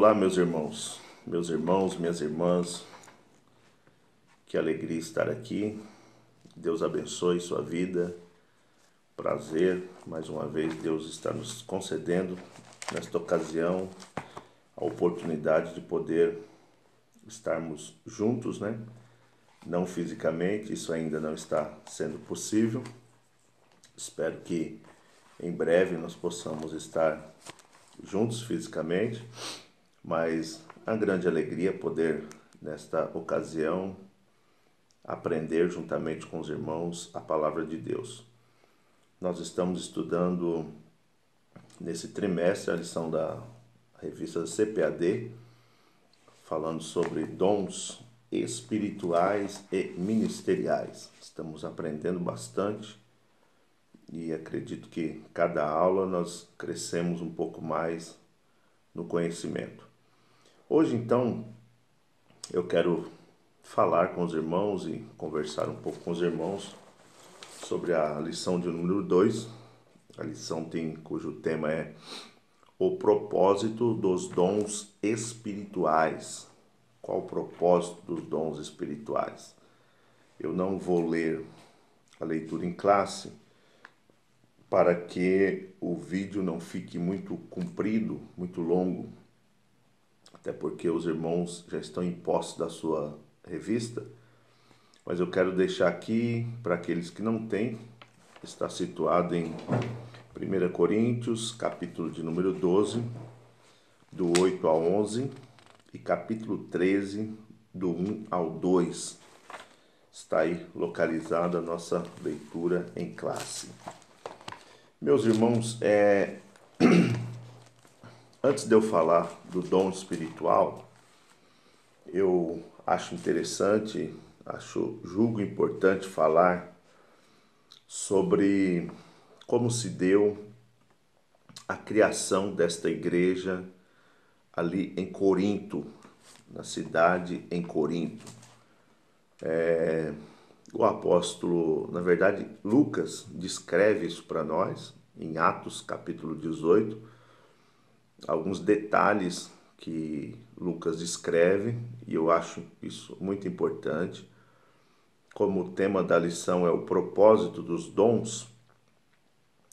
Olá, meus irmãos, minhas irmãs, que alegria estar aqui. Deus abençoe sua vida. Prazer, mais uma vez, Deus está nos concedendo, nesta ocasião, a oportunidade de poder estarmos juntos, né? Não fisicamente, isso ainda não está sendo possível. Espero que em breve nós possamos estar juntos fisicamente, mas a grande alegria é poder, nesta ocasião, aprender juntamente com os irmãos a palavra de Deus. Nós estamos estudando nesse trimestre a lição da revista CPAD, falando sobre dons espirituais e ministeriais. Estamos aprendendo bastante e acredito que cada aula nós crescemos um pouco mais no conhecimento. Hoje, então, eu quero falar com os irmãos e conversar um pouco com os irmãos sobre a lição de número 2. A lição cujo tema é o propósito dos dons espirituais. Qual o propósito dos dons espirituais? Eu não vou ler a leitura em classe para que o vídeo não fique muito comprido, muito longo, até porque os irmãos já estão em posse da sua revista, mas eu quero deixar aqui para aqueles que não têm. Está situado em 1 Coríntios, capítulo de número 12, do 8 ao 11, e capítulo 13, do 1 ao 2. Está aí localizada a nossa leitura em classe. Meus irmãos, antes de eu falar do dom espiritual, eu acho interessante, julgo importante falar sobre como se deu a criação desta igreja ali em Corinto, na cidade em Corinto. O apóstolo, na verdade, Lucas descreve isso para nós, em Atos capítulo 18, alguns detalhes que Lucas descreve, e eu acho isso muito importante. Como o tema da lição é o propósito dos dons,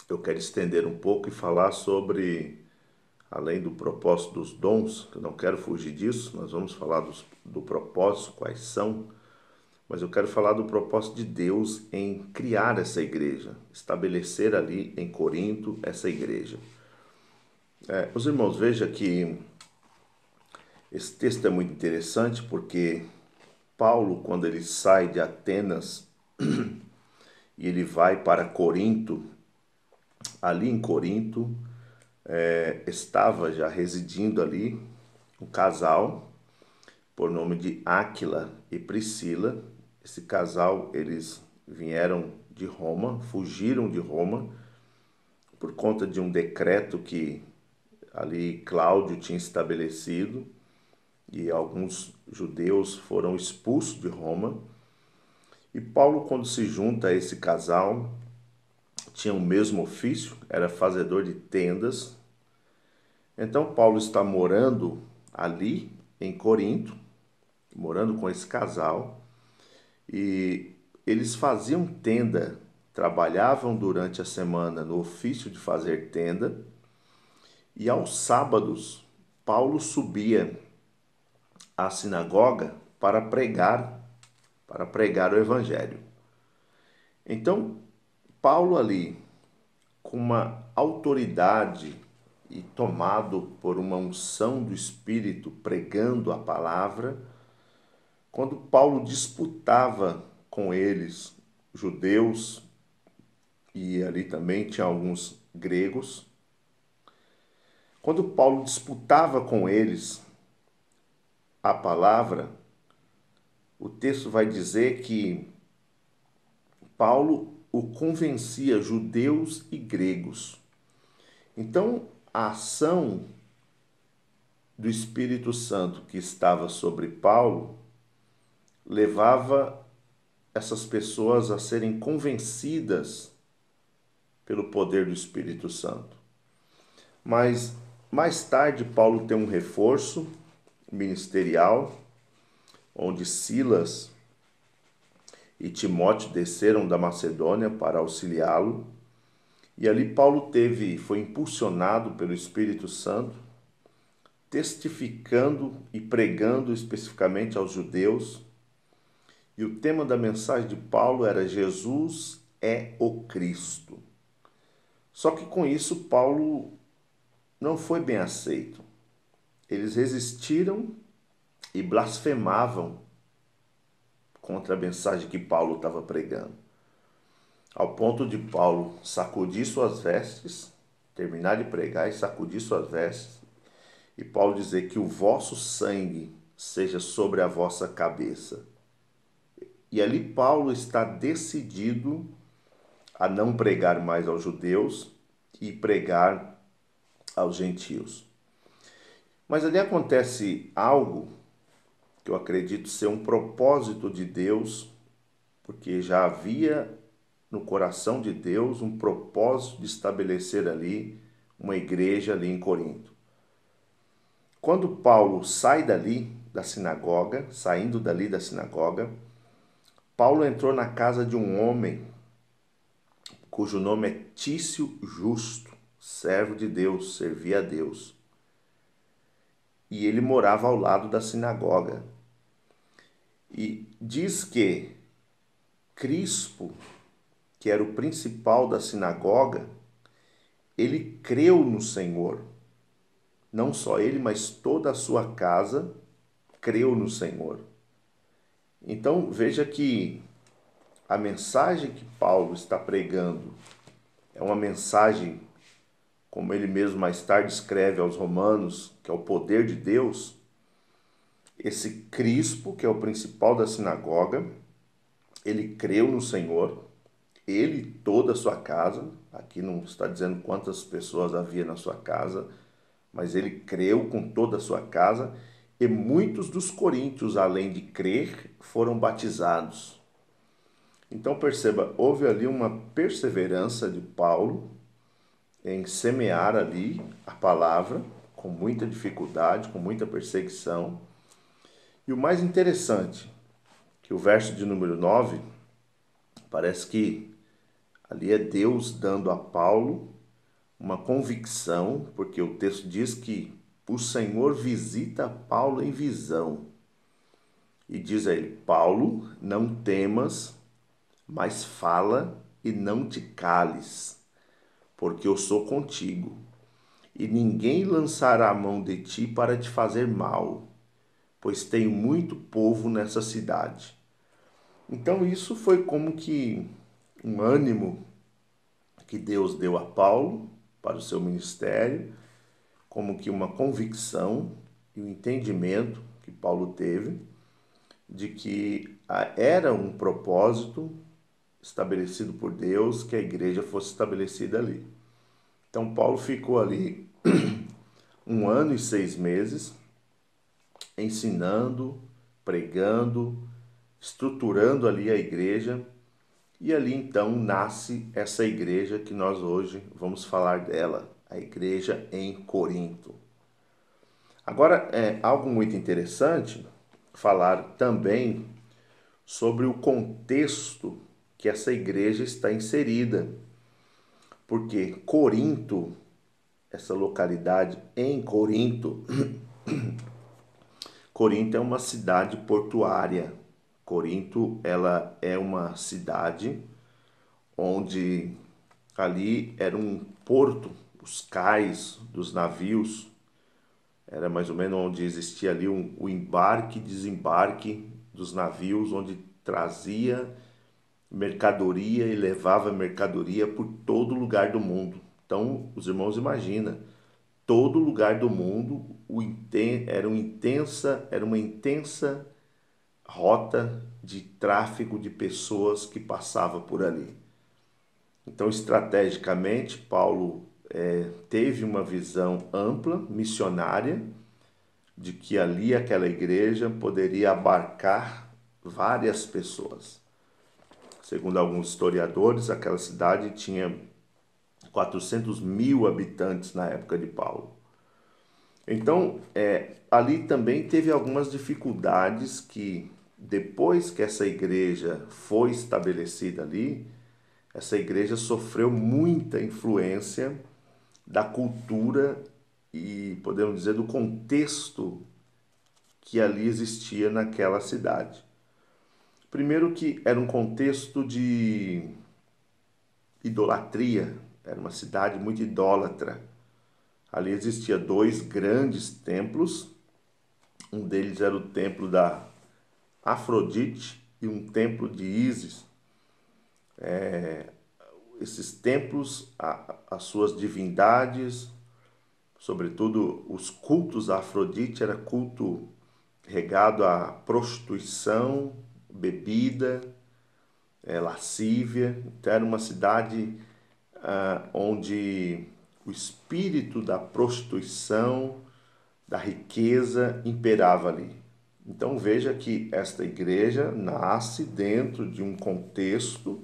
eu quero estender um pouco e falar sobre, além do propósito dos dons, eu não quero fugir disso, nós vamos falar do propósito, quais são, mas eu quero falar do propósito de Deus em criar essa igreja, estabelecer ali em Corinto essa igreja. Os irmãos, vejam que esse texto é muito interessante porque Paulo, quando ele sai de Atenas e ele vai para Corinto, ali em Corinto estava já residindo ali um casal por nome de Áquila e Priscila. Esse casal, eles vieram de Roma, fugiram de Roma por conta de um decreto que ali Cláudio tinha estabelecido, e alguns judeus foram expulsos de Roma. E Paulo, quando se junta a esse casal, tinha o mesmo ofício, era fazedor de tendas. Então Paulo está morando ali em Corinto, morando com esse casal, e eles faziam tenda, trabalhavam durante a semana no ofício de fazer tenda, e aos sábados Paulo subia à sinagoga para pregar o evangelho. Então, Paulo ali, com uma autoridade e tomado por uma unção do Espírito, pregando a palavra, quando Paulo disputava com eles, judeus, e ali também tinha alguns gregos, quando Paulo disputava com eles a palavra, o texto vai dizer que Paulo o convencia, judeus e gregos. Então, a ação do Espírito Santo que estava sobre Paulo levava essas pessoas a serem convencidas pelo poder do Espírito Santo. Mas Mais tarde, Paulo tem um reforço ministerial, onde Silas e Timóteo desceram da Macedônia para auxiliá-lo. E ali Paulo foi impulsionado pelo Espírito Santo, testificando e pregando especificamente aos judeus. E o tema da mensagem de Paulo era Jesus é o Cristo. Só que com isso Paulo não foi bem aceito. Eles resistiram e blasfemavam contra a mensagem que Paulo estava pregando. Ao ponto de Paulo sacudir suas vestes, terminar de pregar e sacudir suas vestes, e Paulo dizer que o vosso sangue seja sobre a vossa cabeça. E ali Paulo está decidido a não pregar mais aos judeus e pregar aos gentios. Mas ali acontece algo que eu acredito ser um propósito de Deus, porque já havia no coração de Deus um propósito de estabelecer ali uma igreja ali em Corinto. Quando Paulo sai dali da sinagoga, saindo dali da sinagoga, Paulo entrou na casa de um homem cujo nome é Tício Justo, servo de Deus, servia a Deus. E ele morava ao lado da sinagoga. E diz que Crispo, que era o principal da sinagoga, ele creu no Senhor. Não só ele, mas toda a sua casa creu no Senhor. Então veja que a mensagem que Paulo está pregando é uma mensagem, como ele mesmo mais tarde escreve aos Romanos, que é o poder de Deus. Esse Crispo, que é o principal da sinagoga, ele creu no Senhor, ele e toda a sua casa. Aqui não está dizendo quantas pessoas havia na sua casa, mas ele creu com toda a sua casa, e muitos dos coríntios, além de crer, foram batizados. Então perceba, houve ali uma perseverança de Paulo em semear ali a palavra, com muita dificuldade, com muita perseguição. E o mais interessante, que o verso de número 9, parece que ali é Deus dando a Paulo uma convicção, porque o texto diz que o Senhor visita Paulo em visão. E diz a ele: Paulo, não temas, mas fala e não te cales, porque eu sou contigo. E ninguém lançará a mão de ti para te fazer mal, pois tenho muito povo nessa cidade. Então isso foi como que um ânimo que Deus deu a Paulo para o seu ministério, como que uma convicção e um entendimento que Paulo teve de que era um propósito estabelecido por Deus que a igreja fosse estabelecida ali. Então Paulo ficou ali 1 ano e 6 meses ensinando, pregando, estruturando ali a igreja, e ali então nasce essa igreja que nós hoje vamos falar dela, a igreja em Corinto. Agora, é algo muito interessante falar também sobre o contexto que essa igreja está inserida, porque Corinto, essa localidade em Corinto, Corinto é uma cidade portuária. Corinto, ela é uma cidade onde ali era um porto, os cais dos navios, era mais ou menos onde existia ali o embarque e desembarque dos navios, onde trazia mercadoria e levava mercadoria por todo lugar do mundo. Então, os irmãos imaginam, todo lugar do mundo era uma intensa rota de tráfego de pessoas que passava por ali. Então, estrategicamente, Paulo teve uma visão ampla, missionária, de que ali aquela igreja poderia abarcar várias pessoas. Segundo alguns historiadores, aquela cidade tinha 400 mil habitantes na época de Paulo. Então, ali também teve algumas dificuldades que, depois que essa igreja foi estabelecida ali, essa igreja sofreu muita influência da cultura e, podemos dizer, do contexto que ali existia naquela cidade. Primeiro que era um contexto de idolatria, era uma cidade muito idólatra. Ali existia dois grandes templos, um deles era o templo da Afrodite e um templo de Ísis. Esses templos, as suas divindades, sobretudo os cultos a Afrodite, era culto regado à prostituição, bebida, lascívia. Então era uma cidade onde o espírito da prostituição, da riqueza imperava ali. Então veja que esta igreja nasce dentro de um contexto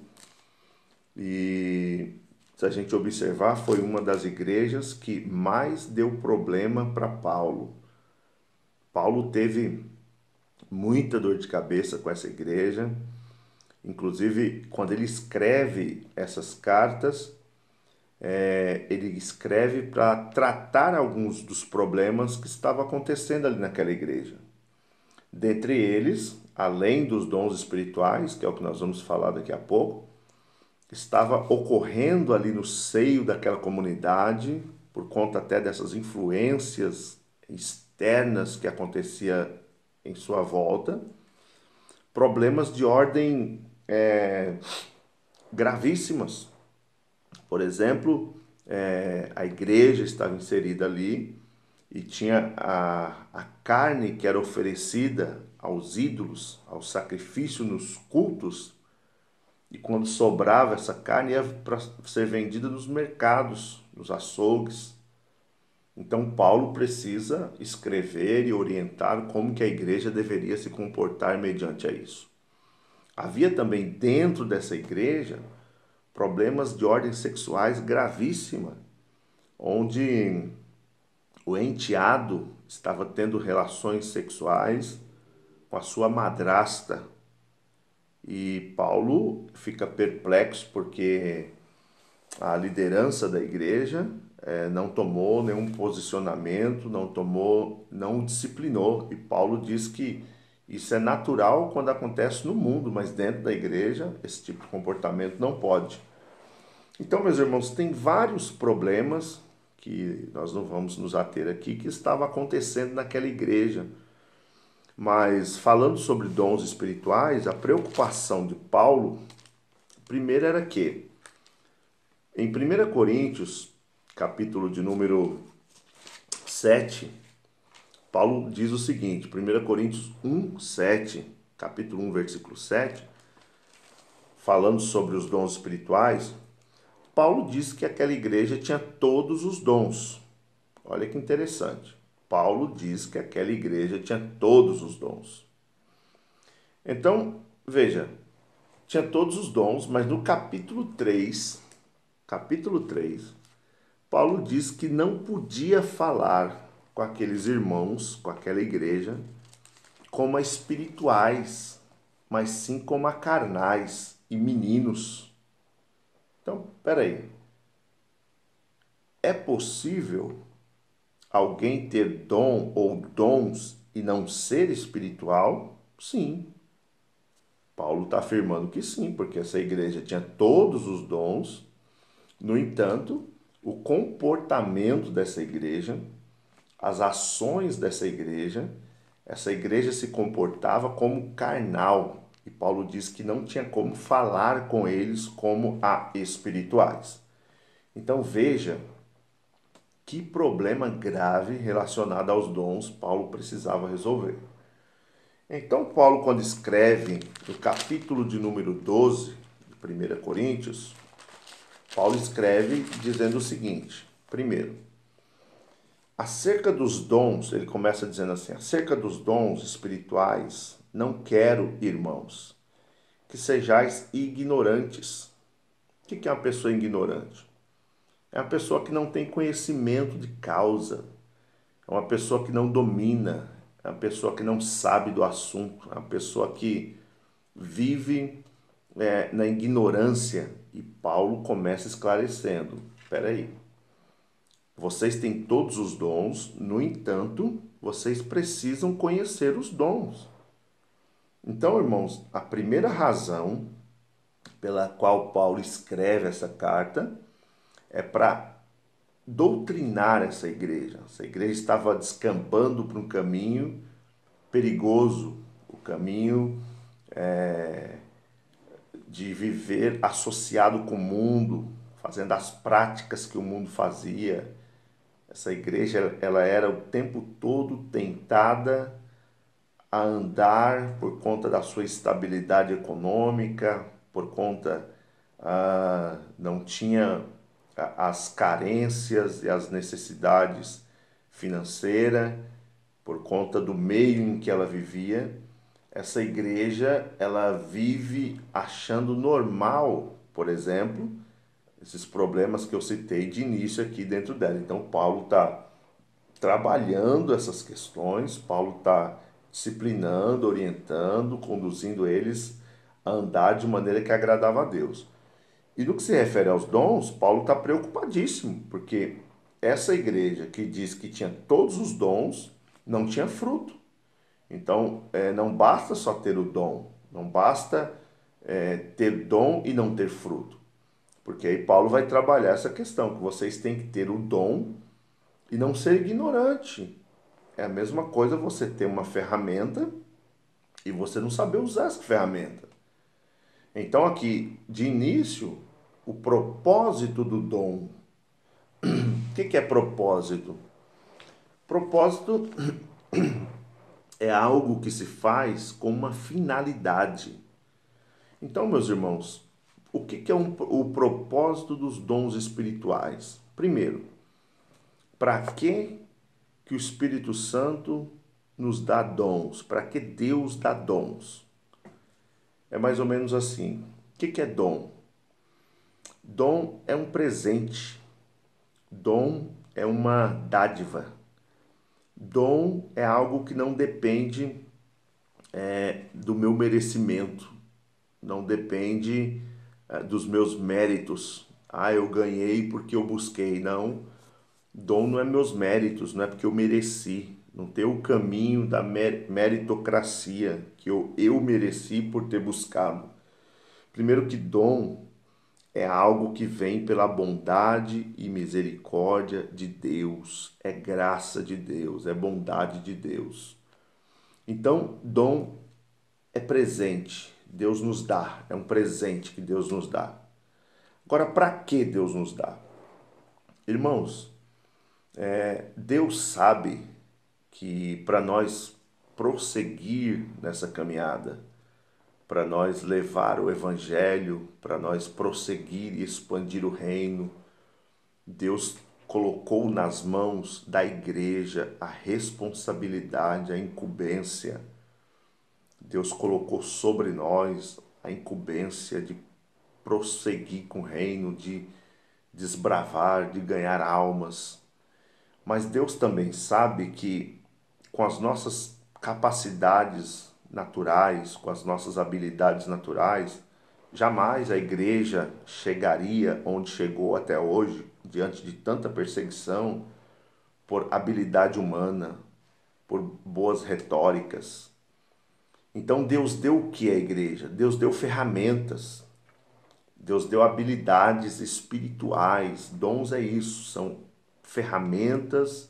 e, se a gente observar, foi uma das igrejas que mais deu problema para Paulo. Paulo teve muita dor de cabeça com essa igreja. Inclusive, quando ele escreve essas cartas, ele escreve para tratar alguns dos problemas que estavam acontecendo ali naquela igreja. Dentre eles, além dos dons espirituais, que é o que nós vamos falar daqui a pouco, estava ocorrendo ali no seio daquela comunidade, por conta até dessas influências externas que acontecia em sua volta, problemas de ordem gravíssimas. Por exemplo, a igreja estava inserida ali e tinha a carne que era oferecida aos ídolos, ao sacrifício nos cultos, e quando sobrava essa carne ia para ser vendida nos mercados, nos açougues. Então Paulo precisa escrever e orientar como que a igreja deveria se comportar mediante a isso. Havia também dentro dessa igreja problemas de ordem sexuais gravíssima, onde o enteado estava tendo relações sexuais com a sua madrasta. E Paulo fica perplexo porque a liderança da igreja não tomou nenhum posicionamento, não o disciplinou. E Paulo diz que isso é natural quando acontece no mundo, mas dentro da igreja esse tipo de comportamento não pode. Então, meus irmãos, tem vários problemas que nós não vamos nos ater aqui que estava acontecendo naquela igreja. Mas falando sobre dons espirituais, a preocupação de Paulo, primeiro era que, em 1 Coríntios, capítulo de número 7, Paulo diz o seguinte, 1 Coríntios 1, 7, capítulo 1, versículo 7, falando sobre os dons espirituais, Paulo diz que aquela igreja tinha todos os dons. Olha que interessante. Paulo diz que aquela igreja tinha todos os dons. Então, veja, tinha todos os dons, mas no capítulo 3, Paulo diz que não podia falar com aqueles irmãos, com aquela igreja, como a espirituais, mas sim como a carnais e meninos. Então, peraí. É possível alguém ter dom ou dons e não ser espiritual? Sim. Paulo está afirmando que sim, porque essa igreja tinha todos os dons. No entanto, o comportamento dessa igreja, as ações dessa igreja, essa igreja se comportava como carnal. E Paulo diz que não tinha como falar com eles como a espirituais. Então veja que problema grave relacionado aos dons Paulo precisava resolver. Então Paulo, quando escreve no capítulo de número 12 de 1 Coríntios, Paulo escreve dizendo o seguinte, primeiro, acerca dos dons, ele começa dizendo assim, acerca dos dons espirituais, não quero, irmãos, que sejais ignorantes. O que é uma pessoa ignorante? É uma pessoa que não tem conhecimento de causa. é uma pessoa que não domina, é uma pessoa que não sabe do assunto, é uma pessoa que vive na ignorância. E Paulo começa esclarecendo: espera aí, vocês têm todos os dons, no entanto, vocês precisam conhecer os dons. Então, irmãos, a primeira razão pela qual Paulo escreve essa carta é para doutrinar essa igreja. Essa igreja estava descambando para um caminho perigoso, o caminho de viver associado com o mundo, fazendo as práticas que o mundo fazia. Essa igreja, ela era o tempo todo tentada a andar por conta da sua estabilidade econômica, por conta não tinha as carências e as necessidades financeiras, por conta do meio em que ela vivia. Essa igreja, ela vive achando normal, por exemplo, esses problemas que eu citei de início aqui dentro dela. Então, Paulo está trabalhando essas questões, Paulo está disciplinando, orientando, conduzindo eles a andar de maneira que agradava a Deus. E no que se refere aos dons, Paulo está preocupadíssimo, porque essa igreja que diz que tinha todos os dons, não tinha fruto. Então, não basta só ter o dom, não basta ter dom e não ter fruto. Porque aí Paulo vai trabalhar essa questão, que vocês têm que ter o dom e não ser ignorante. É a mesma coisa você ter uma ferramenta e você não saber usar essa ferramenta. Então aqui, de início, o propósito do dom. O que é propósito? Propósito é algo que se faz com uma finalidade. Então, meus irmãos, o que é o propósito dos dons espirituais? Primeiro, para que o Espírito Santo nos dá dons? Para que Deus dá dons? É mais ou menos assim. O que é dom? Dom é um presente. Dom é uma dádiva. Dom é algo que não depende do meu merecimento, não depende dos meus méritos. Ah, eu ganhei porque eu busquei. Não, dom não é meus méritos, não é porque eu mereci. Não tem o caminho da meritocracia que eu mereci por ter buscado. Primeiro que dom é algo que vem pela bondade e misericórdia de Deus, é graça de Deus, é bondade de Deus. Então, dom é presente, Deus nos dá, é um presente que Deus nos dá. Agora, para que Deus nos dá? Irmãos, Deus sabe que para nós prosseguir nessa caminhada, para nós levar o Evangelho, para nós prosseguir e expandir o reino, Deus colocou nas mãos da igreja a responsabilidade, a incumbência. Deus colocou sobre nós a incumbência de prosseguir com o reino, de desbravar, de ganhar almas. Mas Deus também sabe que com as nossas capacidades naturais, com as nossas habilidades naturais, jamais a igreja chegaria onde chegou até hoje, diante de tanta perseguição, por habilidade humana, por boas retóricas. Então Deus deu o que à igreja? Deus deu ferramentas, Deus deu habilidades espirituais. Dons é isso, são ferramentas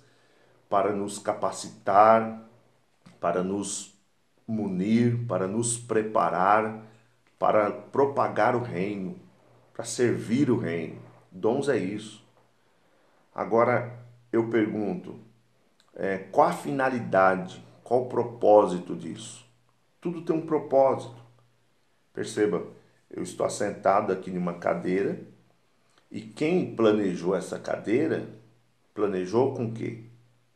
para nos capacitar, para nos munir, para nos preparar, para propagar o reino, para servir o reino. Dons é isso. Agora eu pergunto, qual a finalidade, qual o propósito disso? Tudo tem um propósito. Perceba, eu estou assentado aqui numa cadeira e quem planejou essa cadeira, planejou com o quê?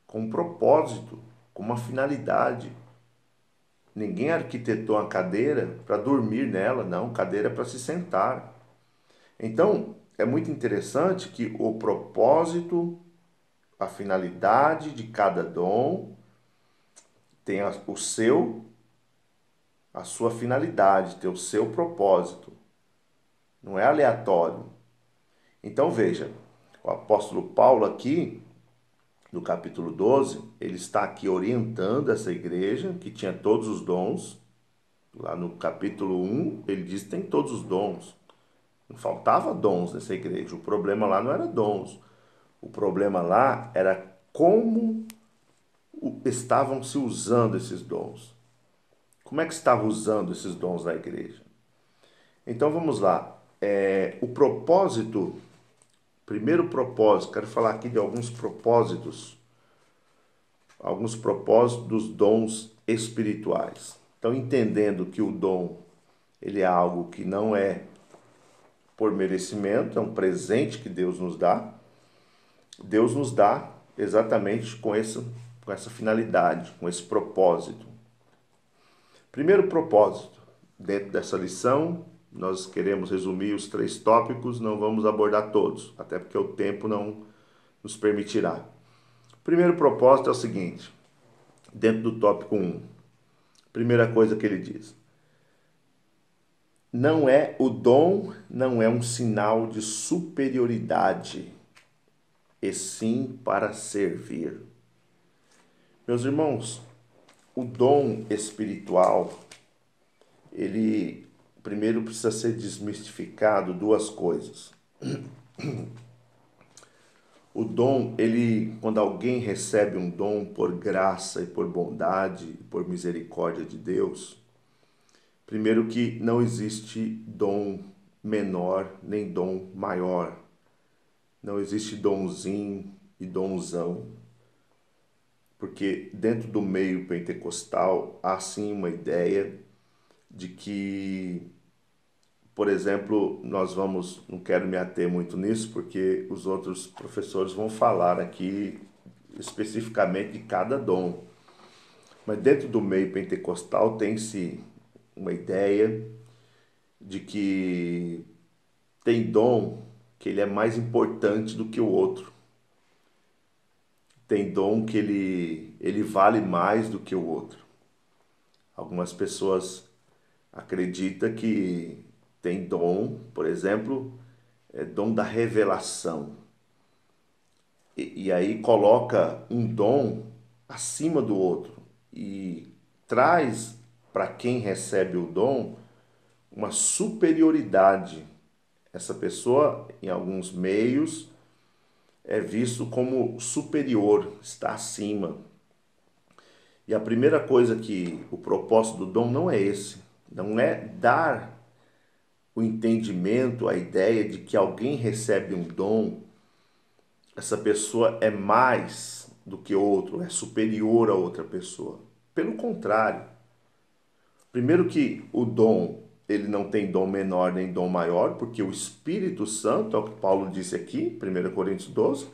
Com um propósito, com uma finalidade. Ninguém arquitetou a cadeira para dormir nela, não, cadeira para se sentar. Então, é muito interessante que o propósito a finalidade de cada dom, tem a sua finalidade, tem o seu propósito. Não é aleatório. Então veja, o apóstolo Paulo aqui, no capítulo 12, ele está aqui orientando essa igreja que tinha todos os dons. Lá no capítulo 1, ele diz que tem todos os dons. Não faltava dons nessa igreja. O problema lá não era dons. O problema lá era como estavam se usando esses dons. Como é que estava usando esses dons na igreja? Então vamos lá. O propósito, primeiro propósito, quero falar aqui de alguns propósitos dos dons espirituais. Então, entendendo que o dom ele é algo que não é por merecimento, é um presente que Deus nos dá. Deus nos dá exatamente com essa finalidade, com esse propósito. Primeiro propósito, dentro dessa lição, nós queremos resumir os 3 tópicos, não vamos abordar todos, até porque o tempo não nos permitirá. Primeiro propósito é o seguinte, dentro do tópico 1, primeira coisa que ele diz: o dom não é um sinal de superioridade, e sim para servir. Meus irmãos, o dom espiritual, ele primeiro precisa ser desmistificado 2 coisas. O dom, quando alguém recebe um dom por graça e por bondade e por misericórdia de Deus, primeiro que não existe dom menor nem dom maior. Não existe donzinho e donzão. Porque dentro do meio pentecostal há sim uma ideia de que, por exemplo, não quero me ater muito nisso, porque os outros professores vão falar aqui especificamente de cada dom. Mas dentro do meio pentecostal tem-se uma ideia de que tem dom que ele é mais importante do que o outro. Tem dom que ele vale mais do que o outro. Algumas pessoas acreditam que tem dom, por exemplo, dom da revelação. E aí coloca um dom acima do outro e traz para quem recebe o dom uma superioridade. Essa pessoa, em alguns meios, é visto como superior, está acima. E a primeira coisa que o propósito do dom não é esse, não é dar o entendimento, a ideia de que alguém recebe um dom, essa pessoa é mais do que outro, é superior a outra pessoa. Pelo contrário, primeiro que o dom, ele não tem dom menor nem dom maior, porque o Espírito Santo, é o que Paulo disse aqui, 1 Coríntios 12,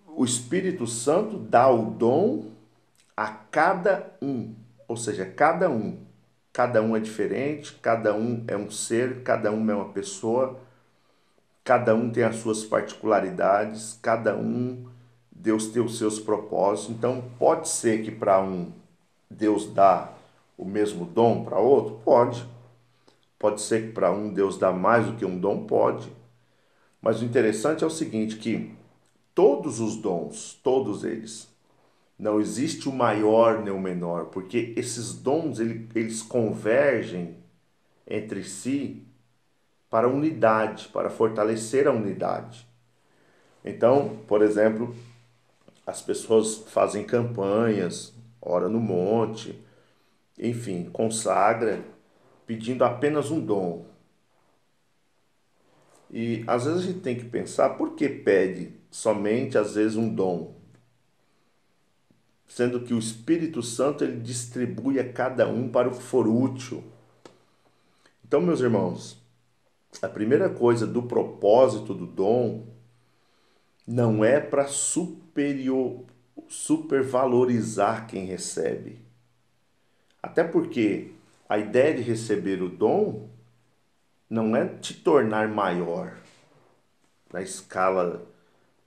o Espírito Santo dá o dom a cada um, ou seja, cada um. Cada um é diferente, cada um é um ser, cada um é uma pessoa, cada um tem as suas particularidades, cada um, Deus tem os seus propósitos. Então, pode ser que para um Deus dá o mesmo dom para outro? Pode. Pode ser que para um Deus dá mais do que um dom? Pode. Mas o interessante é o seguinte, que todos os dons, todos eles, não existe o maior nem o menor, porque esses dons eles convergem entre si para a unidade, para fortalecer a unidade. Então, por exemplo, as pessoas fazem campanhas, ora no monte, enfim, consagra, pedindo apenas um dom. E às vezes a gente tem que pensar por que pede somente às vezes um dom, sendo que o Espírito Santo ele distribui a cada um para o que for útil. Então, meus irmãos, a primeira coisa do propósito do dom não é para supervalorizar quem recebe. Até porque a ideia de receber o dom não é te tornar maior na escala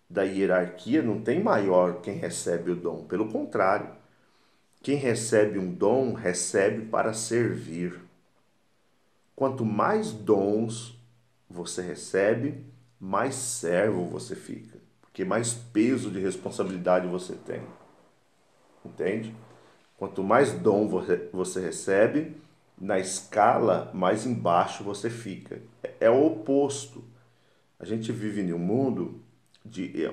da hierarquia, não tem maior quem recebe o dom. Pelo contrário, quem recebe um dom, recebe para servir. Quanto mais dons você recebe, mais servo você fica. Porque mais peso de responsabilidade você tem. Entende? Quanto mais dom você recebe, na escala, mais embaixo você fica. É o oposto. A gente vive em um mundo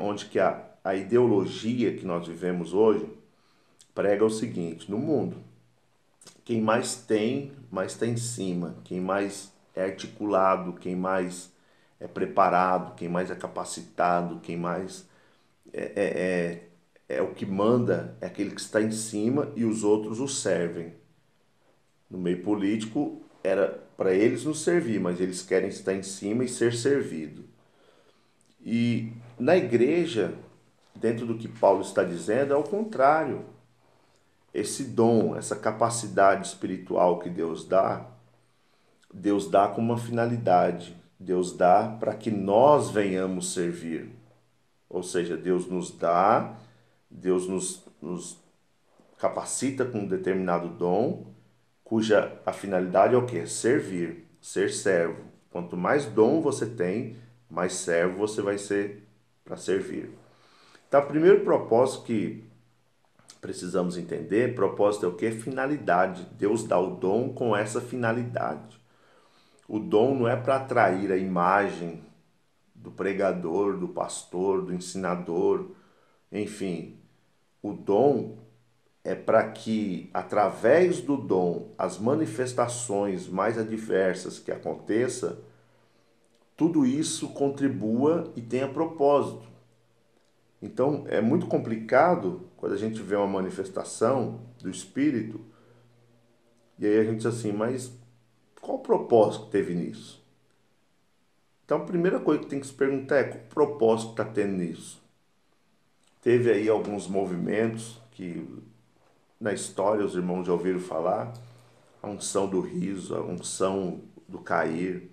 onde que a ideologia que nós vivemos hoje prega o seguinte: no mundo, quem mais está em cima. Quem mais é articulado, quem mais é preparado, quem mais é capacitado, quem mais é o que manda, é aquele que está em cima e os outros o servem. No meio político, era para eles nos servir, mas eles querem estar em cima e ser servido. E na igreja, dentro do que Paulo está dizendo, é o contrário. Esse dom, essa capacidade espiritual que Deus dá com uma finalidade. Deus dá para que nós venhamos servir. Ou seja, Deus nos dá, Deus nos capacita com um determinado dom, cuja a finalidade é o quê? Servir, ser servo. Quanto mais dom você tem, mais servo você vai ser para servir. Então, o primeiro propósito que precisamos entender, propósito é o quê? Finalidade. Deus dá o dom com essa finalidade. O dom não é para atrair a imagem do pregador, do pastor, do ensinador, enfim. O dom é para que, através do dom, as manifestações mais adversas que aconteça, tudo isso contribua e tenha propósito. Então, é muito complicado quando a gente vê uma manifestação do Espírito e aí a gente diz assim, mas qual o propósito que teve nisso? Então, a primeira coisa que tem que se perguntar é qual o propósito que está tendo nisso? Teve aí alguns movimentos que na história os irmãos já ouviram falar, a unção do riso, a unção do cair,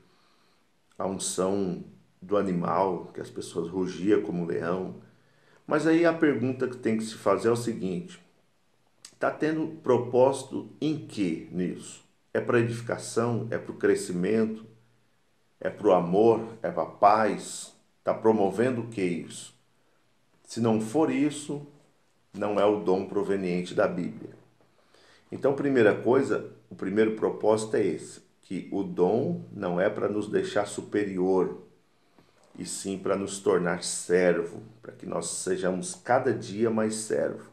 a unção do animal, que as pessoas rugiam como um leão. Mas aí a pergunta que tem que se fazer é o seguinte: está tendo propósito em que nisso? É para edificação? É para o crescimento? É para o amor? É para a paz? Está promovendo o que isso? Se não for isso, não é o dom proveniente da Bíblia. Então, primeira coisa, o primeiro propósito é esse, que o dom não é para nos deixar superior, e sim para nos tornar servo, para que nós sejamos cada dia mais servo.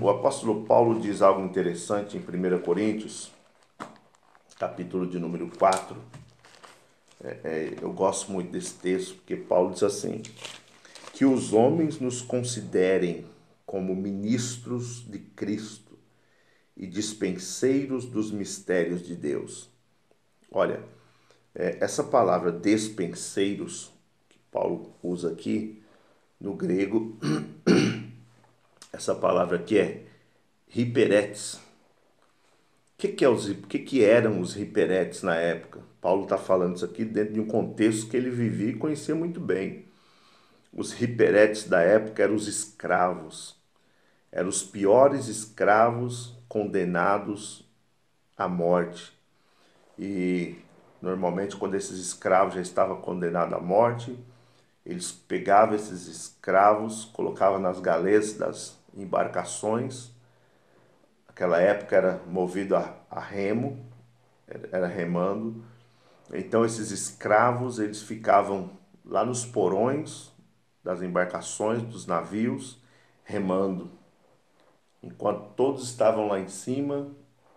O apóstolo Paulo diz algo interessante em 1 Coríntios, capítulo de número 4. Eu gosto muito desse texto, porque Paulo diz assim, que os homens nos considerem como ministros de Cristo e dispenseiros dos mistérios de Deus. Olha, essa palavra despenseiros, que Paulo usa aqui, no grego, essa palavra aqui é hiperetes. O que eram os hiperetes na época? Paulo está falando isso aqui dentro de um contexto que ele vivia e conhecia muito bem. Os hiperetes da época eram os escravos. Eram os piores escravos condenados à morte. E normalmente quando esses escravos já estavam condenados à morte, eles pegavam esses escravos, colocavam nas galeras das embarcações. Naquela época era movido a remo, era remando. Então esses escravos, eles ficavam lá nos porões das embarcações, dos navios, remando. Enquanto todos estavam lá em cima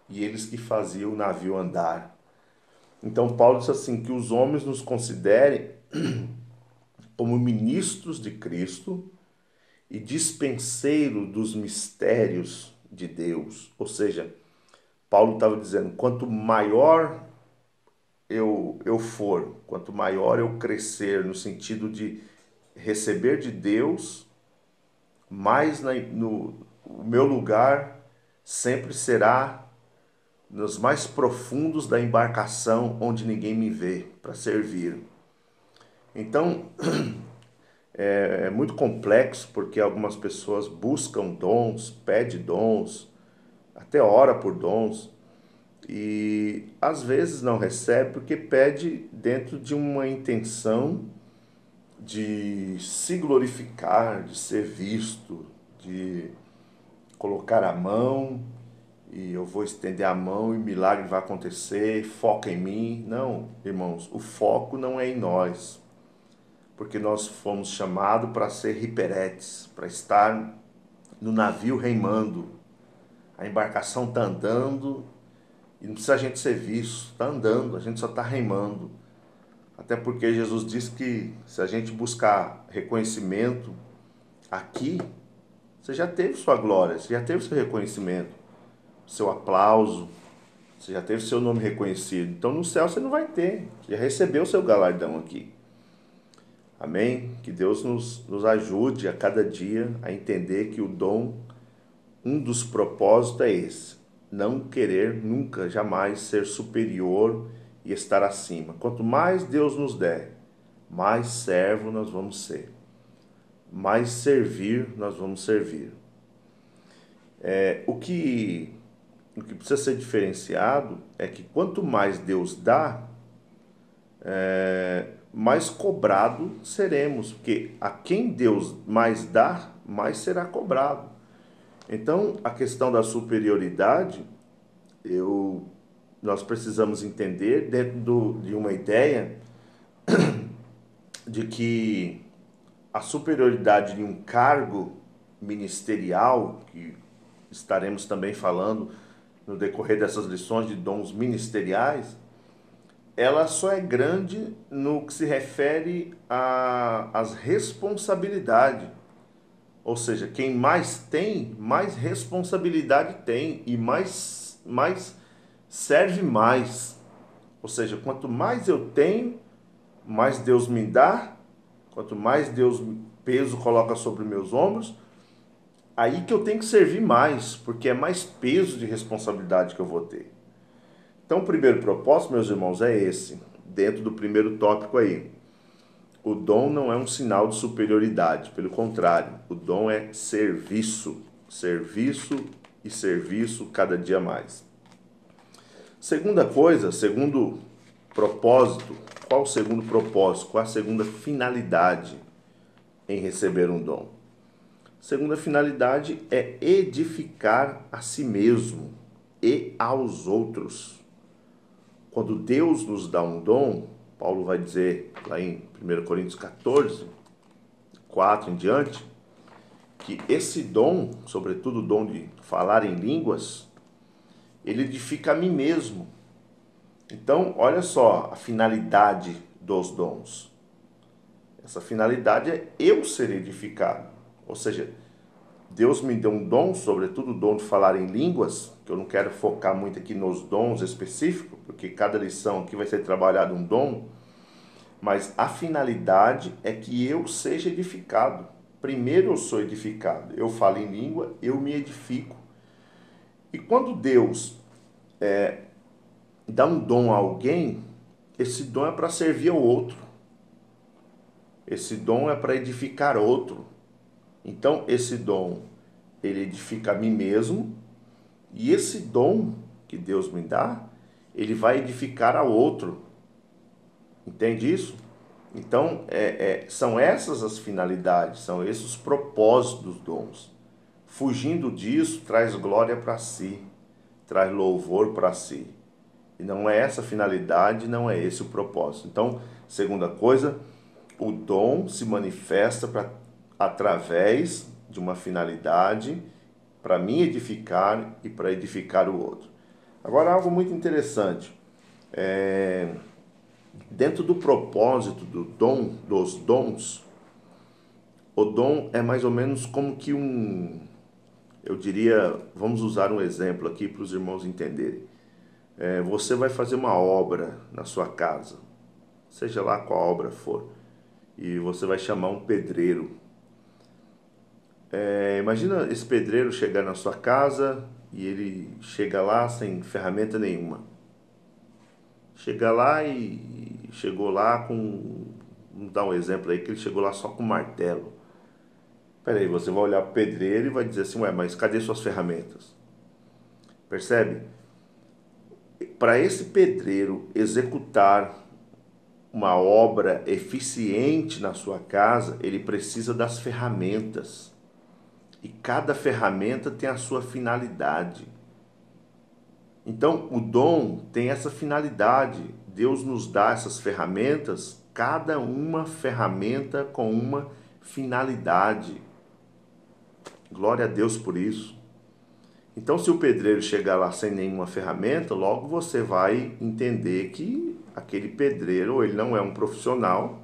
e eles que faziam o navio andar. Então Paulo diz assim, que os homens nos considerem como ministros de Cristo e dispenseiro dos mistérios de Deus. Ou seja, Paulo estava dizendo, quanto maior eu for, quanto maior eu crescer no sentido de receber de Deus, mais o meu lugar sempre será nos mais profundos da embarcação onde ninguém me vê para servir. Então, É muito complexo porque algumas pessoas buscam dons, pedem dons, até ora por dons e às vezes não recebe porque pede dentro de uma intenção de se glorificar, de ser visto, de colocar a mão e eu vou estender a mão e milagre vai acontecer, foca em mim. Não, irmãos, o foco não é em nós, porque nós fomos chamados para ser hiperetes, para estar no navio remando. A embarcação está andando e não precisa a gente ser visto, está andando, a gente só está remando. Até porque Jesus disse que se a gente buscar reconhecimento aqui, você já teve sua glória, você já teve seu reconhecimento, seu aplauso, você já teve seu nome reconhecido. Então no céu você não vai ter, você já recebeu o seu galardão aqui. Amém? Que Deus nos ajude a cada dia a entender que o dom, um dos propósitos é esse: não querer nunca, jamais ser superior e estar acima. Quanto mais Deus nos der, mais servo nós vamos ser, mais servir nós vamos servir. O que precisa ser diferenciado é que quanto mais Deus dá, mais cobrado seremos, porque a quem Deus mais dá, mais será cobrado. Então, a questão da superioridade, nós precisamos entender dentro de uma ideia de que a superioridade de um cargo ministerial, que estaremos também falando no decorrer dessas lições de dons ministeriais, ela só é grande no que se refere às responsabilidades. Ou seja, quem mais tem, mais responsabilidade tem e mais serve mais. Ou seja, quanto mais eu tenho, mais Deus me dá, quanto mais Deus peso coloca sobre meus ombros, aí que eu tenho que servir mais, porque é mais peso de responsabilidade que eu vou ter. Então, o primeiro propósito, meus irmãos, é esse, dentro do primeiro tópico aí. O dom não é um sinal de superioridade, pelo contrário, o dom é serviço, serviço e serviço cada dia mais. Segunda coisa, segundo propósito, qual o segundo propósito, qual a segunda finalidade em receber um dom? Segunda finalidade é edificar a si mesmo e aos outros. Quando Deus nos dá um dom, Paulo vai dizer lá em 1 Coríntios 14, 4 em diante, que esse dom, sobretudo o dom de falar em línguas, ele edifica a mim mesmo. Então, olha só a finalidade dos dons. Essa finalidade é eu ser edificado. Ou seja, Deus me deu um dom, sobretudo o dom de falar em línguas, que eu não quero focar muito aqui nos dons específicos, porque cada lição aqui vai ser trabalhado um dom, mas a finalidade é que eu seja edificado. Primeiro eu sou edificado, eu falo em língua, eu me edifico. E quando Deus dá um dom a alguém, esse dom é para servir ao outro. Esse dom é para edificar outro. Então, esse dom, ele edifica a mim mesmo, e esse dom que Deus me dá, ele vai edificar ao outro. Entende isso? Então, são essas as finalidades, são esses os propósitos dos dons. Fugindo disso, traz glória para si, traz louvor para si. E não é essa a finalidade, não é esse o propósito. Então, segunda coisa, o dom se manifesta através de uma finalidade para me edificar e para edificar o outro. Agora, algo muito interessante. Dentro do propósito do dom, dos dons, o dom é mais ou menos como que eu diria, vamos usar um exemplo aqui para os irmãos entenderem. Você vai fazer uma obra na sua casa, seja lá qual obra for, e você vai chamar um pedreiro. Imagina esse pedreiro chegar na sua casa e ele chega lá sem ferramenta nenhuma. Chega lá e chegou lá com Vamos dar um exemplo aí que ele chegou lá só com martelo. Peraí, você vai olhar para o pedreiro e vai dizer assim, ué, mas cadê suas ferramentas? Percebe? Para esse pedreiro executar uma obra eficiente na sua casa, ele precisa das ferramentas. E cada ferramenta tem a sua finalidade. Então, o dom tem essa finalidade. Deus nos dá essas ferramentas, cada uma ferramenta com uma finalidade. Glória a Deus por isso. Então, se o pedreiro chegar lá sem nenhuma ferramenta, logo você vai entender que aquele pedreiro, ou ele não é um profissional,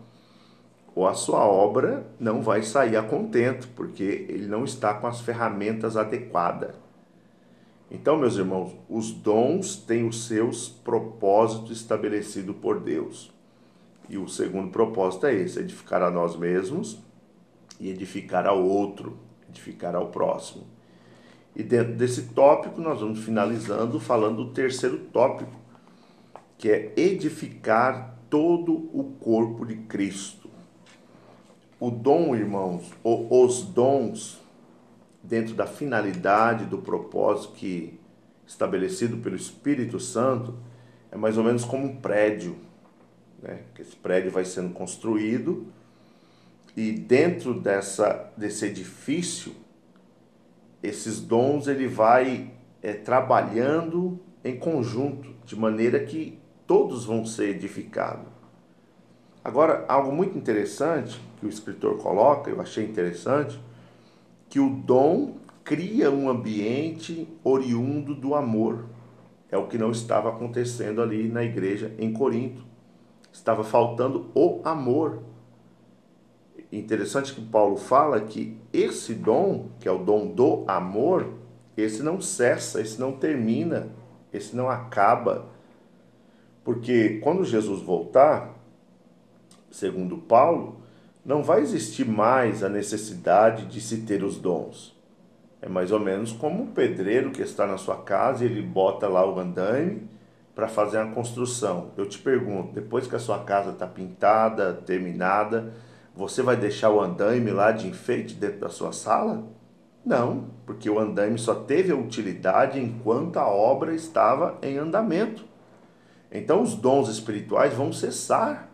ou a sua obra não vai sair a contento, porque ele não está com as ferramentas adequadas. Então, meus irmãos, os dons têm os seus propósitos estabelecidos por Deus. E o segundo propósito é esse, edificar a nós mesmos e edificar ao outro, edificar ao próximo. E dentro desse tópico, nós vamos finalizando falando do terceiro tópico, que é edificar todo o corpo de Cristo. O dom, irmãos, ou os dons, dentro da finalidade, do propósito que estabelecido pelo Espírito Santo, é mais ou menos como um prédio, né? Que esse prédio vai sendo construído e dentro desse edifício, esses dons ele vai trabalhando em conjunto, de maneira que todos vão ser edificados. Agora, algo muito interessante que o escritor coloca, eu achei interessante, que o dom cria um ambiente oriundo do amor. É o que não estava acontecendo ali na igreja em Corinto. Estava faltando o amor. Interessante que Paulo fala que esse dom, que é o dom do amor, esse não cessa, esse não termina, esse não acaba. Porque quando Jesus voltar, segundo Paulo, não vai existir mais a necessidade de se ter os dons. É mais ou menos como um pedreiro que está na sua casa e ele bota lá o andaime para fazer a construção. Eu te pergunto, depois que a sua casa está pintada, terminada, você vai deixar o andaime lá de enfeite dentro da sua sala? Não, porque o andaime só teve a utilidade enquanto a obra estava em andamento. Então os dons espirituais vão cessar,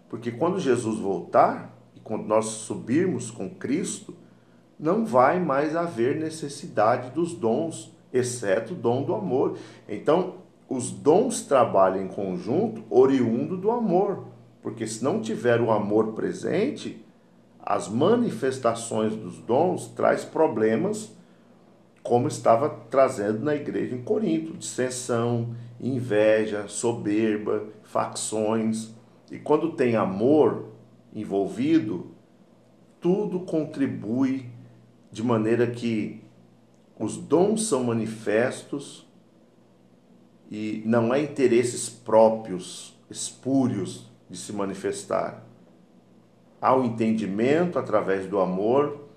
porque quando Jesus voltar e quando nós subirmos com Cristo, não vai mais haver necessidade dos dons, exceto o dom do amor. Então, os dons trabalham em conjunto, oriundo do amor, porque se não tiver o amor presente, as manifestações dos dons traz problemas, como estava trazendo na igreja em Corinto, dissensão, inveja, soberba, facções. E quando tem amor envolvido, tudo contribui de maneira que os dons são manifestos e não há interesses próprios, espúrios de se manifestar. Há o entendimento através do amor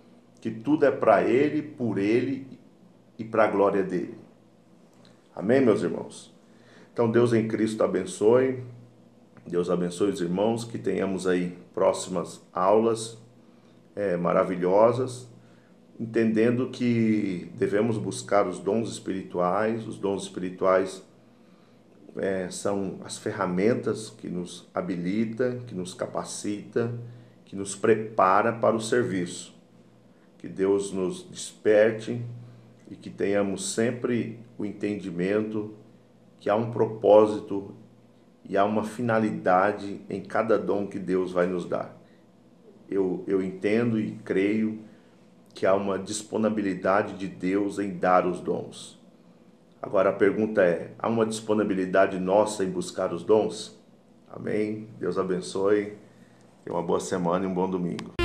que tudo é para Ele, por Ele e para a glória dele. Amém, meus irmãos? Então Deus em Cristo abençoe, Deus abençoe os irmãos, que tenhamos aí próximas aulas maravilhosas, entendendo que devemos buscar os dons espirituais. Os dons espirituais são as ferramentas que nos habilita, que nos capacita, que nos prepara para o serviço. Que Deus nos desperte e que tenhamos sempre o entendimento que há um propósito e há uma finalidade em cada dom que Deus vai nos dar. Eu entendo e creio que há uma disponibilidade de Deus em dar os dons. Agora a pergunta é, há uma disponibilidade nossa em buscar os dons? Amém? Deus abençoe. Tenha uma boa semana e um bom domingo.